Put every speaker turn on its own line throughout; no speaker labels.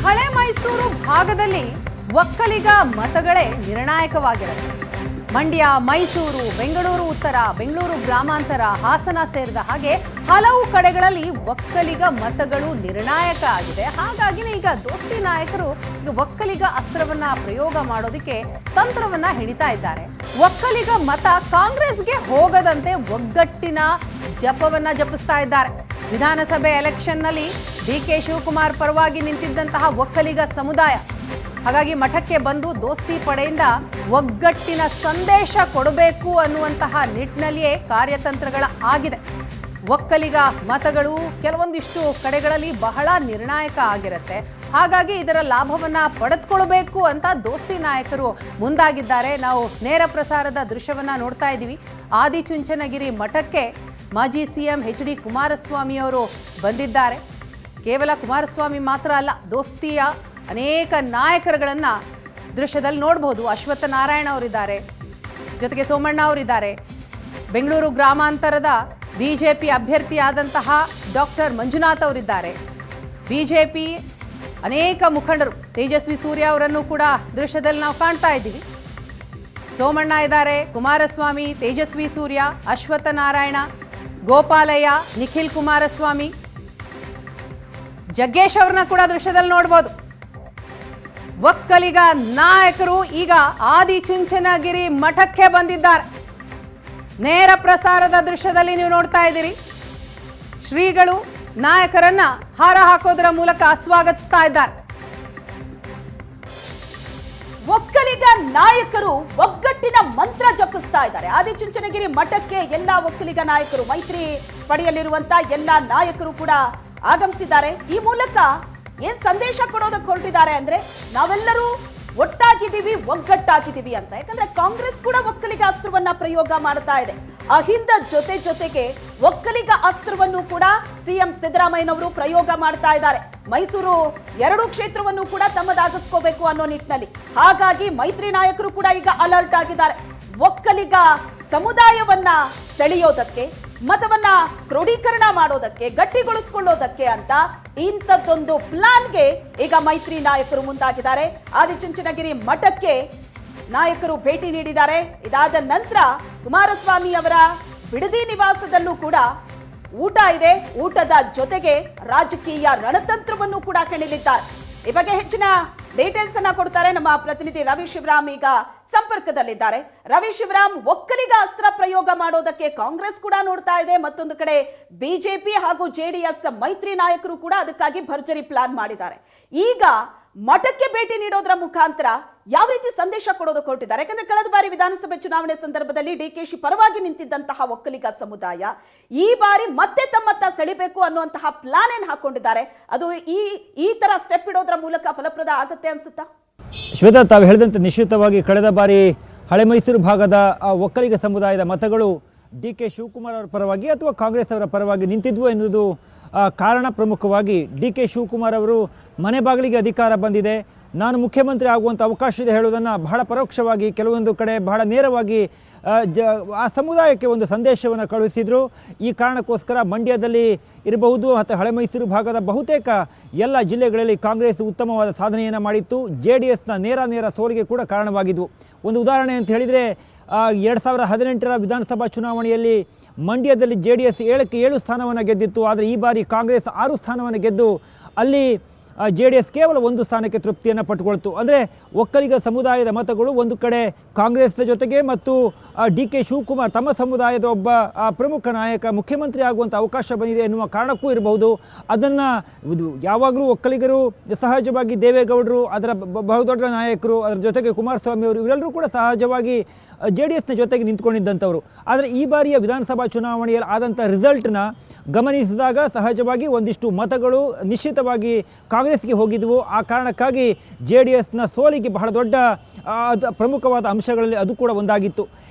ಹಳೆ ಮೈಸೂರು ಭಾಗದಲ್ಲಿ ಒಕ್ಕಲಿಗ ಮತಗಳೇ ನಿರ್ಣಾಯಕವಾಗಿರುತ್ತೆ. ಮಂಡ್ಯ, ಮೈಸೂರು, ಬೆಂಗಳೂರು ಉತ್ತರ, ಬೆಂಗಳೂರು ಗ್ರಾಮಾಂತರ, ಹಾಸನ ಸೇರಿದ ಹಾಗೆ ಹಲವು ಕಡೆಗಳಲ್ಲಿ ಒಕ್ಕಲಿಗ ಮತಗಳು ನಿರ್ಣಾಯಕ ಆಗಿದೆ. ಹಾಗಾಗಿನೇ ಈಗ ದೋಸ್ತಿ ನಾಯಕರು ಒಕ್ಕಲಿಗ ಅಸ್ತ್ರವನ್ನ ಪ್ರಯೋಗ ಮಾಡೋದಕ್ಕೆ ತಂತ್ರವನ್ನ ಹಿಡಿತಾ ಇದ್ದಾರೆ. ಒಕ್ಕಲಿಗ ಮತ ಕಾಂಗ್ರೆಸ್ಗೆ ಹೋಗದಂತೆ ಒಗ್ಗಟ್ಟಿನ ಜಪವನ್ನ ಜಪಿಸ್ತಾ ಇದ್ದಾರೆ. ವಿಧಾನಸಭೆ ಎಲೆಕ್ಷನ್ನಲ್ಲಿ ಡಿ.ಕೆ. ಶಿವಕುಮಾರ್ ಪರವಾಗಿ ನಿಂತಿದ್ದಂತಹ ಒಕ್ಕಲಿಗ ಸಮುದಾಯ ಹಾಗಾಗಿ ಮಠಕ್ಕೆ ಬಂದು ದೋಸ್ತಿ ಪಡೆಯಿಂದ ಒಗ್ಗಟ್ಟಿನ ಸಂದೇಶ ಕೊಡಬೇಕು ಅನ್ನುವಂತಹ ನಿಟ್ಟಿನಲ್ಲಿಯೇ ಕಾರ್ಯತಂತ್ರಗಳ ಆಗಿದೆ. ಒಕ್ಕಲಿಗ ಮತಗಳು ಕೆಲವೊಂದಿಷ್ಟು ಕಡೆಗಳಲ್ಲಿ ಬಹಳ ನಿರ್ಣಾಯಕ ಆಗಿರುತ್ತೆ. ಹಾಗಾಗಿ ಇದರ ಲಾಭವನ್ನ ಪಡೆದುಕೊಳ್ಬೇಕು ಅಂತ ದೋಸ್ತಿ ನಾಯಕರು ಮುಂದಾಗಿದ್ದಾರೆ. ನಾವು ನೇರ ಪ್ರಸಾರದ ದೃಶ್ಯವನ್ನ ನೋಡ್ತಾ ಇದ್ದೀವಿ. ಆದಿಚುಂಚನಗಿರಿ ಮಠಕ್ಕೆ ಮಾಜಿ ಸಿಎಂ ಎಚ್.ಡಿ. ಕುಮಾರಸ್ವಾಮಿ ಅವರು ಬಂದಿದ್ದಾರೆ. ಕೇವಲ ಕುಮಾರಸ್ವಾಮಿ ಮಾತ್ರ ಅಲ್ಲ, ದೋಸ್ತಿಯ ಅನೇಕ ನಾಯಕರುಗಳನ್ನು ದೃಶ್ಯದಲ್ಲಿ ನೋಡಬಹುದು. ಅಶ್ವತ್ಥ ನಾರಾಯಣ ಅವರಿದ್ದಾರೆ, ಜೊತೆಗೆ ಸೋಮಣ್ಣ ಅವರಿದ್ದಾರೆ. ಬೆಂಗಳೂರು ಗ್ರಾಮಾಂತರದ ಬಿಜೆಪಿ ಅಭ್ಯರ್ಥಿಯಾದಂತಹ ಡಾಕ್ಟರ್ ಮಂಜುನಾಥ್ ಅವರಿದ್ದಾರೆ. ಬಿಜೆಪಿ ಅನೇಕ ಮುಖಂಡರು, ತೇಜಸ್ವಿ ಸೂರ್ಯ ಅವರನ್ನು ಕೂಡ ದೃಶ್ಯದಲ್ಲಿ ನಾವು ಕಾಣ್ತಾ ಇದ್ದೀವಿ. ಸೋಮಣ್ಣ ಇದ್ದಾರೆ, ಕುಮಾರಸ್ವಾಮಿ, ತೇಜಸ್ವಿ ಸೂರ್ಯ, ಅಶ್ವತ್ಥ ನಾರಾಯಣ, ಗೋಪಾಲಯ್ಯ, ನಿಖಿಲ್ ಕುಮಾರಸ್ವಾಮಿ, ಜಗ್ಗೇಶ್ ಅವ್ರನ್ನ ಕೂಡ ದೃಶ್ಯದಲ್ಲಿ ನೋಡ್ಬೋದು. ಒಕ್ಕಲಿಗ ನಾಯಕರು ಈಗ ಆದಿಚುಂಚನಗಿರಿ ಮಠಕ್ಕೆ ಬಂದಿದ್ದಾರೆ. ನೇರ ಪ್ರಸಾರದ ದೃಶ್ಯದಲ್ಲಿ ನೀವು ನೋಡ್ತಾ ಇದ್ದೀರಿ. ಶ್ರೀಗಳು ನಾಯಕರನ್ನ ಹಾರ ಹಾಕೋದರ ಮೂಲಕ ಸ್ವಾಗತಿಸ್ತಾ ಇದ್ದಾರೆ.
ಒಕ್ಕಲಿಗ ನಾಯಕರು ಒಗ್ಗಟ್ಟಿನ ಮಂತ್ರ ಜಪಿಸ್ತಾ ಇದ್ದಾರೆ. ಆದಿಚುಂಚನಗಿರಿ ಮಠಕ್ಕೆ ಎಲ್ಲಾ ಒಕ್ಕಲಿಗ ನಾಯಕರು, ಮೈತ್ರಿ ಪಡೆಯಲಿರುವಂತ ಎಲ್ಲಾ ನಾಯಕರು ಕೂಡ ಆಗಮಿಸಿದ್ದಾರೆ. ಈ ಮೂಲಕ ಏನ್ ಸಂದೇಶ ಕೊಡೋದಕ್ಕೆ ಹೊರಟಿದ್ದಾರೆ ಅಂದ್ರೆ, ನಾವೆಲ್ಲರೂ ಒಟ್ಟಾಗಿದ್ದೀವಿ, ಒಗ್ಗಟ್ಟಾಗಿದ್ದೀವಿ ಅಂತ. ಯಾಕಂದ್ರೆ ಕಾಂಗ್ರೆಸ್ ಕೂಡ ಒಕ್ಕಲಿಗ ಅಸ್ತ್ರವನ್ನ ಪ್ರಯೋಗ ಮಾಡ್ತಾ ಇದೆ. ಅಹಿಂದ ಜೊತೆಗೆ ಒಕ್ಕಲಿಗ ಅಸ್ತ್ರವನ್ನು ಕೂಡ ಸಿಎಂ ಸಿದ್ದರಾಮಯ್ಯನವರು ಪ್ರಯೋಗ ಮಾಡ್ತಾ ಇದ್ದಾರೆ. ಮೈಸೂರು 2 ಕ್ಷೇತ್ರವನ್ನು ಕೂಡ ತಮ್ಮದಾಗಿಸ್ಕೋಬೇಕು ಅನ್ನೋ ನಿಟ್ಟಿನಲ್ಲಿ. ಹಾಗಾಗಿ ಮೈತ್ರಿ ನಾಯಕರು ಕೂಡ ಈಗ ಅಲರ್ಟ್ ಆಗಿದ್ದಾರೆ. ಒಕ್ಕಲಿಗ ಸಮುದಾಯವನ್ನ ಸೆಳೆಯೋದಕ್ಕೆ, ಮತವನ್ನ ಕ್ರೋಢೀಕರಣ ಮಾಡೋದಕ್ಕೆ, ಗಟ್ಟಿಗೊಳಿಸಿಕೊಳ್ಳೋದಕ್ಕೆ ಅಂತ ಇಂಥದ್ದೊಂದು ಪ್ಲಾನ್ಗೆ ಈಗ ಮೈತ್ರಿ ನಾಯಕರು ಮುಂದಾಗಿದ್ದಾರೆ. ಆದಿಚುಂಚನಗಿರಿ ಮಠಕ್ಕೆ ನಾಯಕರು ಭೇಟಿ ನೀಡಿದ್ದಾರೆ. ಇದಾದ ನಂತರ ಕುಮಾರಸ್ವಾಮಿ ಅವರ ಬಿಡದಿ ನಿವಾಸದಲ್ಲೂ ಕೂಡ ಊಟ ಇದೆ. ಊಟದ ಜೊತೆಗೆ ರಾಜಕೀಯ ರಣತಂತ್ರವನ್ನು ಕೂಡ ಕೆಣಲಿದ್ದಾರೆ. ಈ ಬಗ್ಗೆ ಹೆಚ್ಚಿನ ಡೀಟೇಲ್ಸ್ ಅನ್ನ ಕೊಡ್ತಾರೆ ನಮ್ಮ ಪ್ರತಿನಿಧಿ ರವಿ ಶಿವರಾಮ್. ಈಗ ಸಂಪರ್ಕದಲ್ಲಿದ್ದಾರೆ. ರವಿ ಶಿವರಾಮ್, ಒಕ್ಕಲಿಗ ಅಸ್ತ್ರ ಪ್ರಯೋಗ ಮಾಡೋದಕ್ಕೆ ಕಾಂಗ್ರೆಸ್ ಕೂಡ ನೋಡ್ತಾ ಇದೆ. ಮತ್ತೊಂದು ಕಡೆ ಬಿಜೆಪಿ ಹಾಗೂ ಜೆಡಿಎಸ್ ಮೈತ್ರಿ ನಾಯಕರು ಕೂಡ ಅದಕ್ಕಾಗಿ ಭರ್ಜರಿ ಪ್ಲಾನ್ ಮಾಡಿದ್ದಾರೆ. ಈಗ ಮಠಕ್ಕೆ ಭೇಟಿ ನೀಡೋದ್ರ ಮುಖಾಂತರ ಯಾವ ರೀತಿ ಸಂದೇಶ ಕೊಡೋದಕ್ಕೆ ಹೊರಟಿದ್ದಾರೆ? ಯಾಕಂದ್ರೆ ಕಳೆದ ಬಾರಿ ವಿಧಾನಸಭೆ ಚುನಾವಣೆ ಸಂದರ್ಭದಲ್ಲಿ ಡಿ.ಕೆ.ಶಿ ಪರವಾಗಿ ನಿಂತಿದ್ದಂತಹ ಒಕ್ಕಲಿಗ ಸಮುದಾಯ ಈ ಬಾರಿ ಮತ್ತೆ ತಮ್ಮತ್ತ ಸೆಳಿಬೇಕು ಅನ್ನುವಂತಹ ಪ್ಲಾನ್ ಏನ್ ಹಾಕೊಂಡಿದ್ದಾರೆ. ಅದು ಈ ತರ ಸ್ಟೆಪ್ ಇಡೋದ್ರ ಮೂಲಕ ಫಲಪ್ರದ ಆಗುತ್ತೆ ಅನ್ಸುತ್ತಾ?
ಶ್ವೇತಾ, ತಾವು ಹೇಳಿದಂತೆ ನಿಶ್ಚಿತವಾಗಿ ಕಳೆದ ಬಾರಿ ಹಳೆ ಮೈಸೂರು ಭಾಗದ ಒಕ್ಕಲಿಗ ಸಮುದಾಯದ ಮತಗಳು ಡಿ.ಕೆ. ಶಿವಕುಮಾರ್ ಅವರ ಪರವಾಗಿ ಅಥವಾ ಕಾಂಗ್ರೆಸ್ ಅವರ ಪರವಾಗಿ ನಿಂತಿದ್ವು ಎನ್ನುವುದು ಕಾರಣ. ಪ್ರಮುಖವಾಗಿ ಡಿ.ಕೆ. ಶಿವಕುಮಾರ್ ಅವರು ಮನೆ ಬಾಗಿಲಿಗೆ ಅಧಿಕಾರ ಬಂದಿದೆ, ನಾನು ಮುಖ್ಯಮಂತ್ರಿ ಆಗುವಂಥ ಅವಕಾಶ ಇದೆ ಹೇಳುವುದನ್ನು ಬಹಳ ಪರೋಕ್ಷವಾಗಿ, ಕೆಲವೊಂದು ಕಡೆ ಬಹಳ ನೇರವಾಗಿ ಆ ಸಮುದಾಯಕ್ಕೆ ಒಂದು ಸಂದೇಶವನ್ನು ಕಳುಹಿಸಿದರು. ಈ ಕಾರಣಕ್ಕೋಸ್ಕರ ಮಂಡ್ಯದಲ್ಲಿ ಇರಬಹುದು ಮತ್ತು ಹಳೆ ಮೈಸೂರು ಭಾಗದ ಬಹುತೇಕ ಎಲ್ಲ ಜಿಲ್ಲೆಗಳಲ್ಲಿ ಕಾಂಗ್ರೆಸ್ ಉತ್ತಮವಾದ ಸಾಧನೆಯನ್ನು ಮಾಡಿತ್ತು. JDSನ ನೇರ ಸೋಲಿಗೆ ಕೂಡ ಕಾರಣವಾಗಿದ್ವು. ಒಂದು ಉದಾಹರಣೆ ಅಂತ ಹೇಳಿದರೆ, 2018ರ ವಿಧಾನಸಭಾ ಚುನಾವಣೆಯಲ್ಲಿ ಮಂಡ್ಯದಲ್ಲಿ JDS 7 ಸ್ಥಾನವನ್ನು ಗೆದ್ದಿತ್ತು. ಆದರೆ ಈ ಬಾರಿ ಕಾಂಗ್ರೆಸ್ 6 ಸ್ಥಾನವನ್ನು ಗೆದ್ದು ಅಲ್ಲಿ JDS ಕೇವಲ 1 ಸ್ಥಾನಕ್ಕೆ ತೃಪ್ತಿಯನ್ನು ಪಟ್ಟುಕೊಳ್ತು. ಅಂದರೆ ಒಕ್ಕಲಿಗ ಸಮುದಾಯದ ಮತಗಳು ಒಂದು ಕಡೆ ಕಾಂಗ್ರೆಸ್ನ ಜೊತೆಗೆ ಮತ್ತು ಡಿ.ಕೆ. ಶಿವಕುಮಾರ್ ತಮ್ಮ ಸಮುದಾಯದ ಒಬ್ಬ ಪ್ರಮುಖ ನಾಯಕ ಮುಖ್ಯಮಂತ್ರಿ ಆಗುವಂಥ ಅವಕಾಶ ಬಂದಿದೆ ಎನ್ನುವ ಕಾರಣಕ್ಕೂ ಇರಬಹುದು. ಅದನ್ನು ಯಾವಾಗಲೂ ಒಕ್ಕಲಿಗರು ಸಹಜವಾಗಿ, ದೇವೇಗೌಡರು ಅದರ ಬಹುದೊಡ್ಡ ನಾಯಕರು, ಅದರ ಜೊತೆಗೆ ಕುಮಾರಸ್ವಾಮಿ ಅವರು, ಇವರೆಲ್ಲರೂ ಕೂಡ ಸಹಜವಾಗಿ JDSನ ಜೊತೆಗೆ ನಿಂತ್ಕೊಂಡಿದ್ದಂಥವ್ರು. ಆದರೆ ಈ ಬಾರಿಯ ವಿಧಾನಸಭಾ ಚುನಾವಣೆಯಲ್ಲಿ ಆದಂಥ ರಿಸಲ್ಟ್ನ ಗಮನಿಸಿದಾಗ ಸಹಜವಾಗಿ ಒಂದಿಷ್ಟು ಮತಗಳು ನಿಶ್ಚಿತವಾಗಿ ಕಾಂಗ್ರೆಸ್ಗೆ ಹೋಗಿದ್ವು. ಆ ಕಾರಣಕ್ಕಾಗಿ JDSನ ಸೋಲಿಗೆ ಬಹಳ ದೊಡ್ಡ ಪ್ರಮುಖವಾದ ಅಂಶಗಳಲ್ಲಿ ಅದು ಕೂಡ ಒಂದಾಗಿತ್ತು.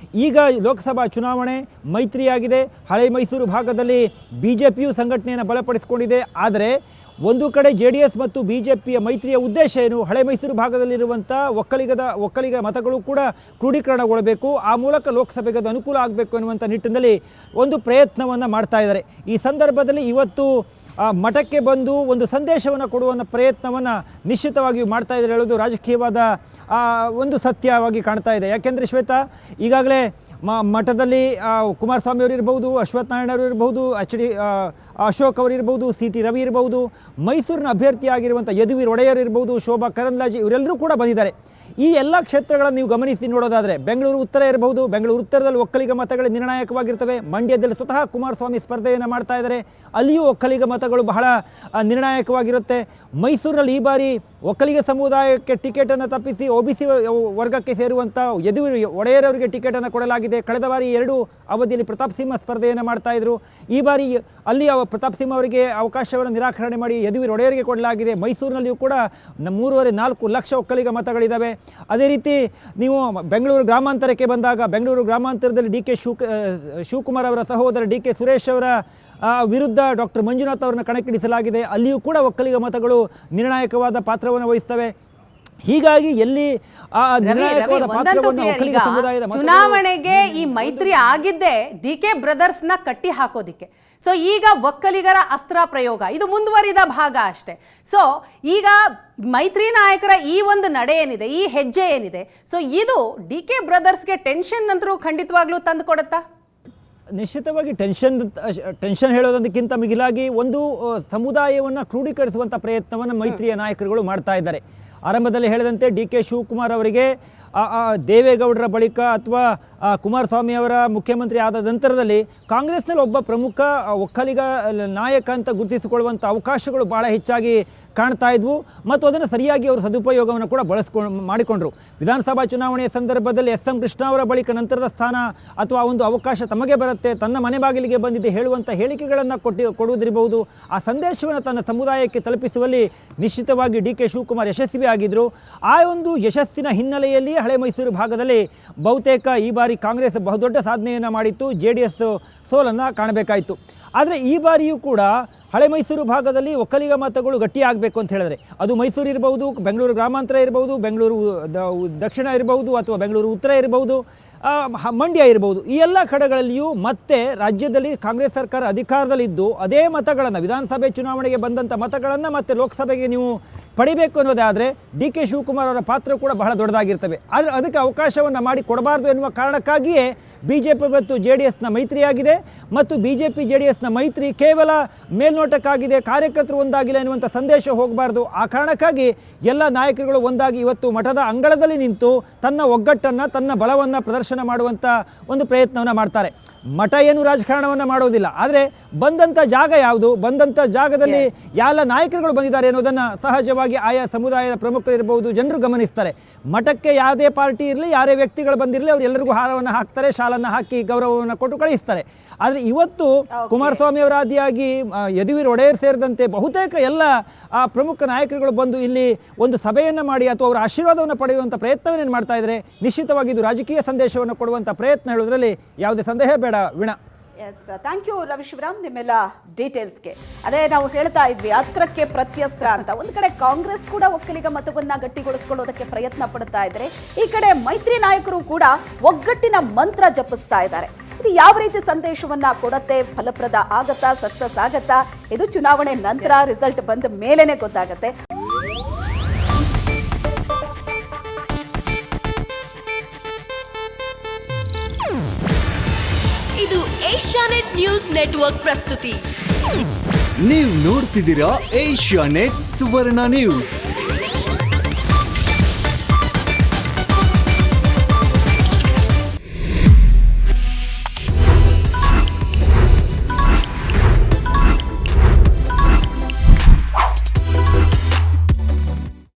ಈಗ ಲೋಕಸಭಾ ಚುನಾವಣೆ ಮೈತ್ರಿಯಾಗಿದೆ. ಹಳೆ ಮೈಸೂರು ಭಾಗದಲ್ಲಿ BJPಯು ಸಂಘಟನೆಯನ್ನು ಬಲಪಡಿಸಿಕೊಂಡಿದೆ. ಆದರೆ ಒಂದು ಕಡೆ JDS ಮತ್ತು BJPಯ ಮೈತ್ರಿಯ ಉದ್ದೇಶ ಏನು? ಹಳೆ ಮೈಸೂರು ಭಾಗದಲ್ಲಿರುವಂಥ ಒಕ್ಕಲಿಗ ಮತಗಳು ಕೂಡ ಕ್ರೋಢೀಕರಣಗೊಳ್ಳಬೇಕು, ಆ ಮೂಲಕ ಲೋಕಸಭೆಗೆ ಅನುಕೂಲ ಆಗಬೇಕು ಎನ್ನುವಂಥ ನಿಟ್ಟಿನಲ್ಲಿ ಒಂದು ಪ್ರಯತ್ನವನ್ನು ಮಾಡ್ತಾ ಇದ್ದಾರೆ. ಈ ಸಂದರ್ಭದಲ್ಲಿ ಇವತ್ತು ಮಠಕ್ಕೆ ಬಂದು ಒಂದು ಸಂದೇಶವನ್ನು ಕೊಡುವ ಪ್ರಯತ್ನವನ್ನು ನಿಶ್ಚಿತವಾಗಿಯೂ ಮಾಡ್ತಾ ಇದ್ದಾರೆ ಹೇಳೋದು ರಾಜಕೀಯವಾದ ಒಂದು ಸತ್ಯವಾಗಿ ಕಾಣ್ತಾ ಇದೆ. ಯಾಕೆಂದರೆ ಶ್ವೇತಾ, ಈಗಾಗಲೇ ಮಠದಲ್ಲಿ ಕುಮಾರಸ್ವಾಮಿ ಅವರು ಇರ್ಬೋದು, ಅಶ್ವತ್ಥ ನಾರಾಯಣ ಅವರು ಇರ್ಬೋದು, ಅಶೋಕ್ ಅವರು ಇರ್ಬೋದು, ಸಿ ಟಿ ರವಿ ಇರ್ಬೋದು, ಮೈಸೂರಿನ ಅಭ್ಯರ್ಥಿಯಾಗಿರುವಂಥ ಯದುವೀರ್ ಒಡೆಯರ್ ಇರ್ಬೋದು, ಶೋಭಾ ಕರಂದ್ಲಾಜೆ ಇವರೆಲ್ಲರೂ ಕೂಡ ಬಂದಿದ್ದಾರೆ. ಈ ಎಲ್ಲ ಕ್ಷೇತ್ರಗಳನ್ನು ನೀವು ಗಮನಿಸಿ ನೋಡೋದಾದರೆ ಬೆಂಗಳೂರು ಉತ್ತರ ಇರಬಹುದು, ಬೆಂಗಳೂರು ಉತ್ತರದಲ್ಲಿ ಒಕ್ಕಲಿಗ ಮತಗಳು ನಿರ್ಣಾಯಕವಾಗಿರ್ತವೆ. ಮಂಡ್ಯದಲ್ಲಿ ಸ್ವತಃ ಕುಮಾರಸ್ವಾಮಿ ಸ್ಪರ್ಧೆಯನ್ನು ಮಾಡ್ತಾ ಇದ್ದಾರೆ, ಅಲ್ಲಿಯೂ ಒಕ್ಕಲಿಗ ಮತಗಳು ಬಹಳ ನಿರ್ಣಾಯಕವಾಗಿರುತ್ತೆ. ಮೈಸೂರಲ್ಲಿ ಈ ಬಾರಿ ಒಕ್ಕಲಿಗ ಸಮುದಾಯಕ್ಕೆ ಟಿಕೆಟನ್ನು ತಪ್ಪಿಸಿ OBC ವರ್ಗಕ್ಕೆ ಸೇರುವಂಥ ಯದುವೀರ್ ಒಡೆಯರ್ ಅವರಿಗೆ ಟಿಕೆಟನ್ನು ಕೊಡಲಾಗಿದೆ. ಕಳೆದ ಬಾರಿ 2 ಅವಧಿಯಲ್ಲಿ ಪ್ರತಾಪ್ ಸಿಂಹ ಸ್ಪರ್ಧೆಯನ್ನು ಮಾಡ್ತಾಯಿದ್ರು. ಈ ಬಾರಿ ಅಲ್ಲಿ ಪ್ರತಾಪ್ ಸಿಂಹ ಅವರಿಗೆ ಅವಕಾಶವನ್ನು ನಿರಾಕರಣೆ ಮಾಡಿ ಯದುವೀರ್ ಒಡೆಯರಿಗೆ ಕೊಡಲಾಗಿದೆ. ಮೈಸೂರಿನಲ್ಲಿಯೂ ಕೂಡ 3.5-4 ಲಕ್ಷ ಒಕ್ಕಲಿಗ ಮತಗಳಿದ್ದಾವೆ. ಅದೇ ರೀತಿ ನೀವು ಬೆಂಗಳೂರು ಗ್ರಾಮಾಂತರಕ್ಕೆ ಬಂದಾಗ ಬೆಂಗಳೂರು ಗ್ರಾಮಾಂತರದಲ್ಲಿ DK ಶಿವಕುಮಾರ್ ಅವರ ಸಹೋದರ DK ಸುರೇಶ್ ಅವರ ವಿರುದ್ಧ ಡಾಕ್ಟರ್ ಮಂಜುನಾಥ್ ಅವರನ್ನು ಕಣಕ್ಕಿಳಿಸಲಾಗಿದೆ. ಅಲ್ಲಿಯೂ ಕೂಡ ಒಕ್ಕಲಿಗ ಮತಗಳು ನಿರ್ಣಾಯಕವಾದ ಪಾತ್ರವನ್ನು ವಹಿಸ್ತವೆ. ಹೀಗಾಗಿ ಎಲ್ಲಿ
ಚುನಾವಣೆಗೆ ಈ ಮೈತ್ರಿ ಆಗಿದ್ದೇ DK ಬ್ರದರ್ಸ್ನ ಕಟ್ಟಿ ಹಾಕೋದಿಕ್ಕೆ. ಸೊ ಈಗ ಒಕ್ಕಲಿಗರ ಅಸ್ತ್ರ ಪ್ರಯೋಗ ಇದು ಮುಂದುವರಿದ ಭಾಗ ಅಷ್ಟೇ. ಸೊ ಈಗ ಮೈತ್ರಿ ನಾಯಕರ ಈ ಒಂದು ನಡೆ ಏನಿದೆ, ಈ ಹೆಜ್ಜೆ ಏನಿದೆ, ಸೊ ಇದು DK ಬ್ರದರ್ಸ್ಗೆ ಟೆನ್ಷನ್ ಅಂತರೂ ಖಂಡಿತವಾಗ್ಲೂ ತಂದು ಕೊಡುತ್ತಾ?
ನಿಶ್ಚಿತವಾಗಿ ಟೆನ್ಷನ್ ಹೇಳೋದಕ್ಕಿಂತ ಮಿಗಿಲಾಗಿ ಒಂದು ಸಮುದಾಯವನ್ನು ಕ್ರೋಢೀಕರಿಸುವಂಥ ಪ್ರಯತ್ನವನ್ನು ಮೈತ್ರಿಯ ನಾಯಕರುಗಳು ಮಾಡ್ತಾ ಇದ್ದಾರೆ. ಆರಂಭದಲ್ಲಿ ಹೇಳಿದಂತೆ DK ಶಿವಕುಮಾರ್ ಅವರಿಗೆ ದೇವೇಗೌಡರ ಬಳಿಕ ಅಥವಾ ಕುಮಾರಸ್ವಾಮಿ ಅವರ ಮುಖ್ಯಮಂತ್ರಿ ಆದ ನಂತರದಲ್ಲಿ ಕಾಂಗ್ರೆಸ್ನಲ್ಲಿ ಒಬ್ಬ ಪ್ರಮುಖ ಒಕ್ಕಲಿಗ ನಾಯಕ ಅಂತ ಗುರುತಿಸಿಕೊಳ್ಳುವಂಥ ಅವಕಾಶಗಳು ಭಾಳ ಹೆಚ್ಚಾಗಿ ಕಾಣ್ತಾ ಇದ್ವು ಮತ್ತು ಅದನ್ನು ಸರಿಯಾಗಿ ಅವರು ಸದುಪಯೋಗವನ್ನು ಕೂಡ ಮಾಡಿಕೊಂಡ್ರು. ವಿಧಾನಸಭಾ ಚುನಾವಣೆಯ ಸಂದರ್ಭದಲ್ಲಿ SM ಕೃಷ್ಣ ಅವರ ಬಳಿಕ ನಂತರದ ಸ್ಥಾನ ಅಥವಾ ಒಂದು ಅವಕಾಶ ತಮಗೆ ಬರುತ್ತೆ, ತನ್ನ ಮನೆ ಬಾಗಿಲಿಗೆ ಬಂದಿದೆ ಹೇಳುವಂಥ ಹೇಳಿಕೆಗಳನ್ನು ಕೊಡುವುದಿರಬಹುದು. ಆ ಸಂದೇಶವನ್ನು ತನ್ನ ಸಮುದಾಯಕ್ಕೆ ತಲುಪಿಸುವಲ್ಲಿ ನಿಶ್ಚಿತವಾಗಿ DK ಶಿವಕುಮಾರ್ ಯಶಸ್ವಿ ಆಗಿದ್ದರು. ಆ ಒಂದು ಯಶಸ್ಸಿನ ಹಿನ್ನೆಲೆಯಲ್ಲಿ ಹಳೆ ಮೈಸೂರು ಭಾಗದಲ್ಲಿ ಬಹುತೇಕ ಈ ಬಾರಿ ಕಾಂಗ್ರೆಸ್ ಬಹುದೊಡ್ಡ ಸಾಧನೆಯನ್ನು ಮಾಡಿತ್ತು, JDS ಸೋಲನ್ನು ಕಾಣಬೇಕಾಯಿತು. ಆದರೆ ಈ ಬಾರಿಯೂ ಕೂಡ ಹಳೆ ಮೈಸೂರು ಭಾಗದಲ್ಲಿ ಒಕ್ಕಲಿಗ ಮತಗಳು ಗಟ್ಟಿಯಾಗಬೇಕು ಅಂತ ಹೇಳಿದ್ರೆ ಅದು ಮೈಸೂರು ಇರಬಹುದು, ಬೆಂಗಳೂರು ಗ್ರಾಮಾಂತರ ಇರಬಹುದು, ಬೆಂಗಳೂರು ದಕ್ಷಿಣ ಇರಬಹುದು ಅಥವಾ ಬೆಂಗಳೂರು ಉತ್ತರ ಇರಬಹುದು, ಮಂಡ್ಯ ಇರಬಹುದು. ಈ ಎಲ್ಲ ಕಡೆಗಳಲ್ಲಿಯೂ ಮತ್ತೆ ರಾಜ್ಯದಲ್ಲಿ ಕಾಂಗ್ರೆಸ್ ಸರ್ಕಾರ ಅಧಿಕಾರದಲ್ಲಿದ್ದು ಅದೇ ಮತಗಳನ್ನು ವಿಧಾನಸಭೆ ಚುನಾವಣೆಗೆ ಬಂದಂಥ ಮತಗಳನ್ನು ಮತ್ತೆ ಲೋಕಸಭೆಗೆ ನೀವು ಪಡಿಬೇಕು ಅನ್ನೋದಾದರೆ DK ಶಿವಕುಮಾರ್ ಅವರ ಪಾತ್ರ ಕೂಡ ಬಹಳ ದೊಡ್ಡದಾಗಿರ್ತವೆ. ಆದರೆ ಅದಕ್ಕೆ ಅವಕಾಶವನ್ನು ಮಾಡಿ ಕೊಡಬಾರ್ದು ಎನ್ನುವ ಕಾರಣಕ್ಕಾಗಿಯೇ BJP ಮತ್ತು JDSನ ಮೈತ್ರಿಯಾಗಿದೆ ಮತ್ತು BJP JDSನ ಮೈತ್ರಿ ಕೇವಲ ಮೇಲ್ನೋಟಕ್ಕಾಗಿದೆ, ಕಾರ್ಯಕರ್ತರು ಒಂದಾಗಿಲ್ಲ ಎನ್ನುವಂಥ ಸಂದೇಶ ಹೋಗಬಾರ್ದು. ಆ ಕಾರಣಕ್ಕಾಗಿ ಎಲ್ಲ ನಾಯಕರುಗಳು ಒಂದಾಗಿ ಇವತ್ತು ಮಠದ ಅಂಗಳದಲ್ಲಿ ನಿಂತು ತನ್ನ ಒಗ್ಗಟ್ಟನ್ನು ತನ್ನ ಬಲವನ್ನು ಪ್ರದರ್ಶನ ಮಾಡುವಂಥ ಒಂದು ಪ್ರಯತ್ನವನ್ನು ಮಾಡ್ತಾರೆ. ಮಠ ಏನು ರಾಜಕಾರಣವನ್ನು ಮಾಡೋದಿಲ್ಲ, ಆದರೆ ಬಂದಂಥ ಜಾಗ ಯಾವುದು, ಬಂದಂಥ ಜಾಗದಲ್ಲಿ ಎಲ್ಲ ನಾಯಕರುಗಳು ಬಂದಿದ್ದಾರೆ ಅನ್ನೋದನ್ನು ಸಹಜವಾಗಿ ಆಯಾ ಸಮುದಾಯದ ಪ್ರಮುಖರಿರ್ಬೋದು ಜನರು ಗಮನಿಸ್ತಾರೆ. ಮಠಕ್ಕೆ ಯಾವುದೇ ಪಾರ್ಟಿ ಇರಲಿ, ಯಾರೇ ವ್ಯಕ್ತಿಗಳು ಬಂದಿರಲಿ, ಅವರು ಎಲ್ಲರಿಗೂ ಹಾರವನ್ನು ಹಾಕ್ತಾರೆ, ಶಾಲನ್ನು ಹಾಕಿ ಗೌರವವನ್ನು ಕೊಟ್ಟು ಕಳಿಸ್ತಾರೆ. ಆದರೆ ಇವತ್ತು ಕುಮಾರಸ್ವಾಮಿ ಅವರ ಆದಿಯಾಗಿ ಯದುವೀರ್ ಒಡೆಯರ್ ಸೇರಿದಂತೆ ಬಹುತೇಕ ಎಲ್ಲ ಪ್ರಮುಖ ನಾಯಕರುಗಳು ಬಂದು ಇಲ್ಲಿ ಒಂದು ಸಭೆಯನ್ನು ಮಾಡಿ ಅಥವಾ ಅವರ ಆಶೀರ್ವಾದವನ್ನು ಪಡೆಯುವಂಥ ಪ್ರಯತ್ನವೇನೇನು ಮಾಡ್ತಾ ಇದ್ದಾರೆ. ನಿಶ್ಚಿತವಾಗಿ ಇದು ರಾಜಕೀಯ ಸಂದೇಶವನ್ನು ಕೊಡುವಂಥ ಪ್ರಯತ್ನ ಹೇಳೋದ್ರಲ್ಲಿ ಯಾವುದೇ ಸಂದೇಹ ಬೇಡ Veena.
Yes, thank you Ravi Shivaram ನಿಮ್ಮೆಲ್ಲ ಡೀಟೇಲ್ಸ್ಗೆ. ಅದೇ ನಾವು ಹೇಳ್ತಾ ಇದ್ವಿ ಅಸ್ತ್ರಕ್ಕೆ ಪ್ರತ್ಯಸ್ತ್ರ ಅಂತ. ಒಂದು ಕಡೆ ಕಾಂಗ್ರೆಸ್ ಕೂಡ ಒಕ್ಕಲಿಗ ಮತವನ್ನ ಗಟ್ಟಿಗೊಳಿಸಿಕೊಳ್ಳೋದಕ್ಕೆ ಪ್ರಯತ್ನ ಪಡ್ತಾ ಇದ್ದಾರೆ, ಈ ಕಡೆ ಮೈತ್ರಿ ನಾಯಕರು ಕೂಡ ಒಗ್ಗಟ್ಟಿನ ಮಂತ್ರ ಜಪಿಸ್ತಾ ಇದ್ದಾರೆ. ಇದು ಯಾವ ರೀತಿ ಸಂದೇಶವನ್ನ ಕೊಡುತ್ತೆ, ಫಲಪ್ರದ ಆಗತ್ತಾ, ಸಕ್ಸಸ್ ಆಗತ್ತಾ, ಇದು ಚುನಾವಣೆ ನಂತರ ರಿಸಲ್ಟ್ ಬಂದ ಮೇಲೇನೆ ಗೊತ್ತಾಗತ್ತೆ.
ಇದು ಏಷ್ಯಾನೆಟ್ ನ್ಯೂಸ್ ನೆಟ್ವರ್ಕ್ ಪ್ರಸ್ತುತಿ.
ನೀವು ನೋಡ್ತಿದ್ದೀರಾ ಏಷ್ಯಾನೆಟ್ ಸುವರ್ಣ ನ್ಯೂಸ್.